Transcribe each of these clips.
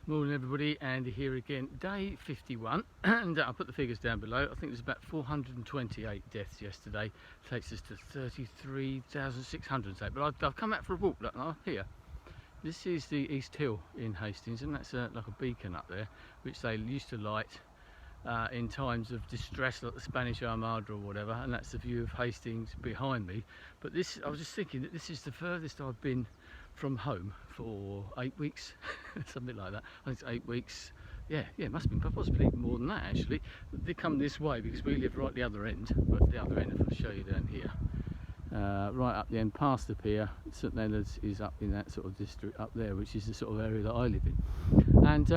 Morning everybody, Andy here again, day 51, and I'll put the figures down below. I think there's about 428 deaths yesterday, takes us to 33,600, but I've come out for a walk, look, up here. This is the East Hill in Hastings, and that's like a beacon up there, which they used to light in times of distress, like the Spanish Armada or whatever, and that's the view of Hastings behind me. But this, I was just thinking that this is the furthest I've been from home for 8 weeks, something like that. I think it's 8 weeks. Yeah, it must have been possibly more than that actually. They come this way because we live right at the other end. But the other end, if I show you down here, right up the end, past the pier, St Leonard's is up in that sort of district up there, which is the sort of area that I live in. And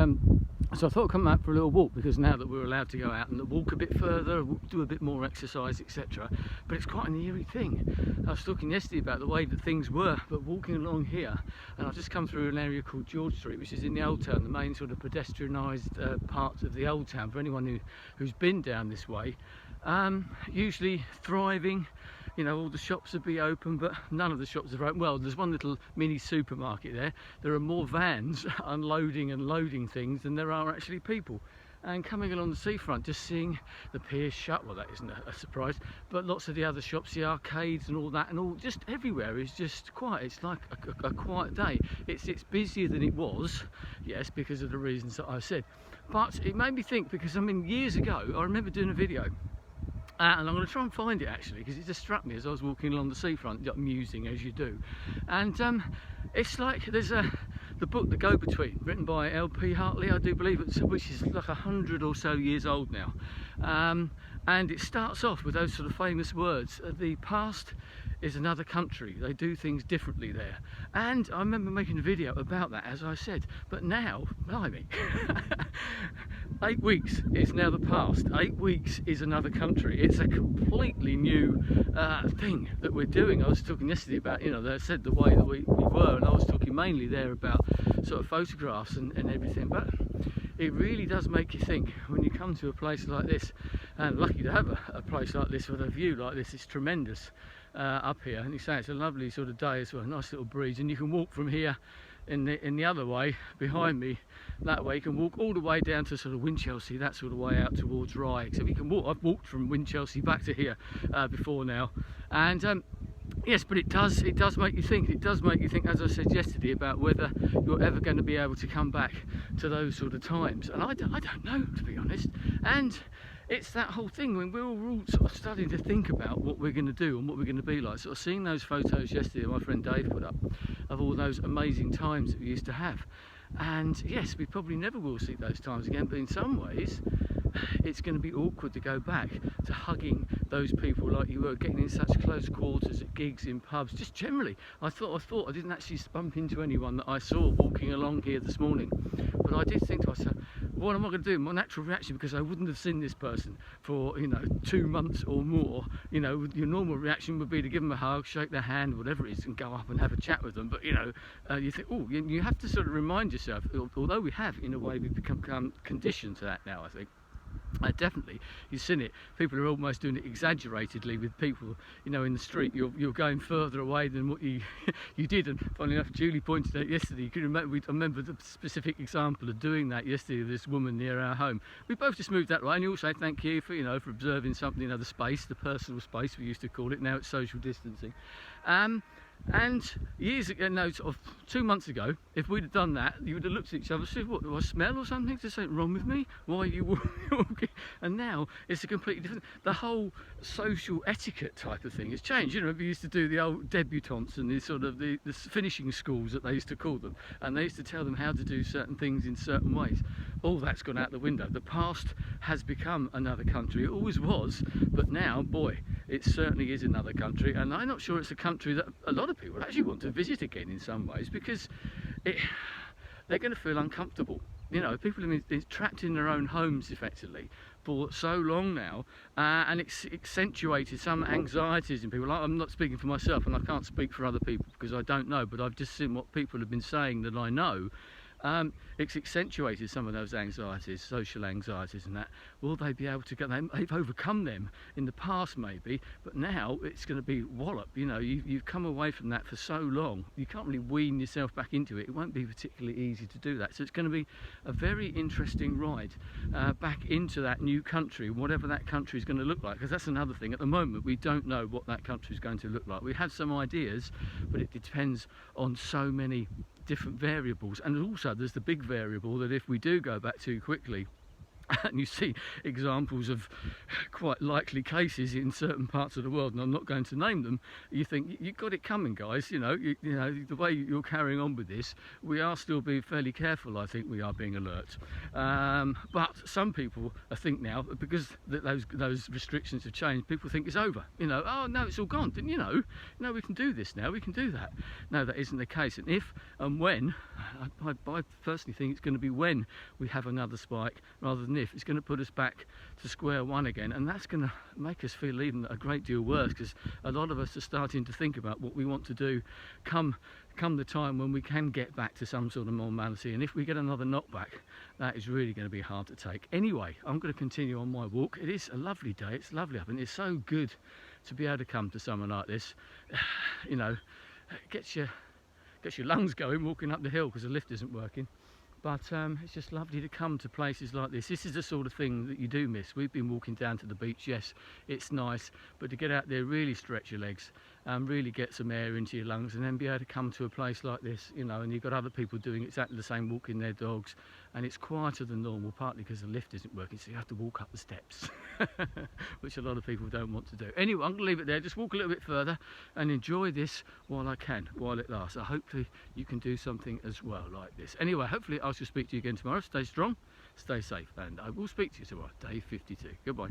so I thought I'd come out for a little walk, because now that we're allowed to go out and walk a bit further, do a bit more exercise, etc. But it's quite an eerie thing. I was talking yesterday about the way that things were, but walking along here, and I've just come through an area called George Street, which is in the Old Town, the main sort of pedestrianised part of the Old Town, for anyone who's been down this way. Usually thriving, you know, all the shops would be open, but none of the shops are open. Well, there's one little mini supermarket there. There are more vans unloading and loading things than there are actually people. And coming along the seafront, just seeing the pier shut, well, that isn't a surprise, but lots of the other shops, the arcades and all that, and all just everywhere is just quiet. It's like a quiet day. It's busier than it was, yes, because of the reasons that I've said. But it made me think, because I mean, years ago, I remember doing a video, and I'm going to try and find it actually, because it just struck me as I was walking along the seafront, musing as you do. And it's like there's the book The Go-Between, written by L.P. Hartley, I do believe, which is like 100 or so years old now. And it starts off with those sort of famous words: the past is another country, they do things differently there. And I remember making a video about that, as I said, but now, blimey, 8 weeks is now the past. 8 weeks is another country. It's a completely new thing that we're doing. I was talking yesterday about, you know, they said the way that we were, and I was talking mainly there about sort of photographs and everything, but it really does make you think when you come to a place like this, and lucky to have a place like this with a view like this. It's tremendous up here, and you say it's a lovely sort of day as well, a nice little breeze, and you can walk from here in the other way behind me, that way you can walk all the way down to sort of Winchelsea, that sort of way out towards Rye. So you can walk, I've walked from Winchelsea back to here before now, and yes, but it does make you think. It does make you think, as I said yesterday, about whether you're ever going to be able to come back to those sort of times. And I don't know, to be honest. And it's that whole thing when we're all sort of starting to think about what we're going to do and what we're going to be like. Sort of seeing those photos yesterday my friend Dave put up of all those amazing times that we used to have. And yes, we probably never will see those times again, but in some ways it's going to be awkward to go back to hugging those people like you were, getting in such close quarters at gigs, in pubs, just generally. I thought I didn't actually bump into anyone that I saw walking along here this morning, but I did think to myself, what am I going to do? My natural reaction, because I wouldn't have seen this person for, you know, 2 months or more, you know, your normal reaction would be to give them a hug, shake their hand, whatever it is, and go up and have a chat with them. But you know, you think, oh, you have to sort of remind yourself, although we have, in a way, we've become conditioned to that now, I think. Definitely, you've seen it. People are almost doing it exaggeratedly with people, you know, in the street. You're going further away than what you did. And funnily enough, Julie pointed out yesterday. You can remember, I remember the specific example of doing that yesterday. This woman near our home. We both just moved that way, and you all say thank you for, you know, for observing something, you know, the space, the personal space we used to call it. Now it's social distancing. And years ago, no, sort of 2 months ago, if we'd have done that, you would have looked at each other and said, what, do I smell or something? Is there something wrong with me? Why are you walking? And now it's a completely different, the whole social etiquette type of thing has changed. You know, we used to do the old debutantes and the sort of the finishing schools that they used to call them, and they used to tell them how to do certain things in certain ways. All that's gone out the window. The past has become another country. It always was, but now, boy, it certainly is another country, and I'm not sure it's a country that a lot of people actually want to visit again in some ways, because they're going to feel uncomfortable. You know, people have been trapped in their own homes effectively for so long now, and it's accentuated some anxieties in people. I'm not speaking for myself, and I can't speak for other people because I don't know, but I've just seen what people have been saying that I know. It's accentuated some of those anxieties, social anxieties and that. Will they be able to get them? They've overcome them in the past maybe, but now it's going to be wallop. You know, you've come away from that for so long, you can't really wean yourself back into it. It won't be particularly easy to do that. So it's going to be a very interesting ride back into that new country, whatever that country is going to look like, because that's another thing. At the moment we don't know what that country is going to look like. We have some ideas, but it depends on so many different variables. And also there's the big variable that if we do go back too quickly, and you see examples of quite likely cases in certain parts of the world, and I'm not going to name them, you think you've got it coming, guys. You know, the way you're carrying on with this, we are still being fairly careful. I think we are being alert, but some people I think now, because those restrictions have changed, people think it's over. You know, oh no, it's all gone. Didn't you know? No, we can do this now, we can do that. No, that isn't the case. And if and when, I personally think it's going to be when we have another spike rather than if. It's going to put us back to square one again, and that's going to make us feel even a great deal worse, because a lot of us are starting to think about what we want to do come the time when we can get back to some sort of normality. And if we get another knockback, that is really going to be hard to take. Anyway, I'm going to continue on my walk. It is a lovely day, it's lovely up, and it's so good to be able to come to somewhere like this. You know, gets your lungs going walking up the hill because the lift isn't working. But it's just lovely to come to places like this. This is the sort of thing that you do miss. We've been walking down to the beach, yes, it's nice, but to get out there, really stretch your legs, really get some air into your lungs, and then be able to come to a place like this, you know, and you've got other people doing exactly the same, walking their dogs, and it's quieter than normal, partly because the lift isn't working, so you have to walk up the steps, which a lot of people don't want to do. Anyway, I'm going to leave it there, just walk a little bit further and enjoy this while I can, while it lasts. So hopefully you can do something as well like this. Anyway, hopefully I shall speak to you again tomorrow. Stay strong, stay safe, and I will speak to you tomorrow, day 52. Goodbye.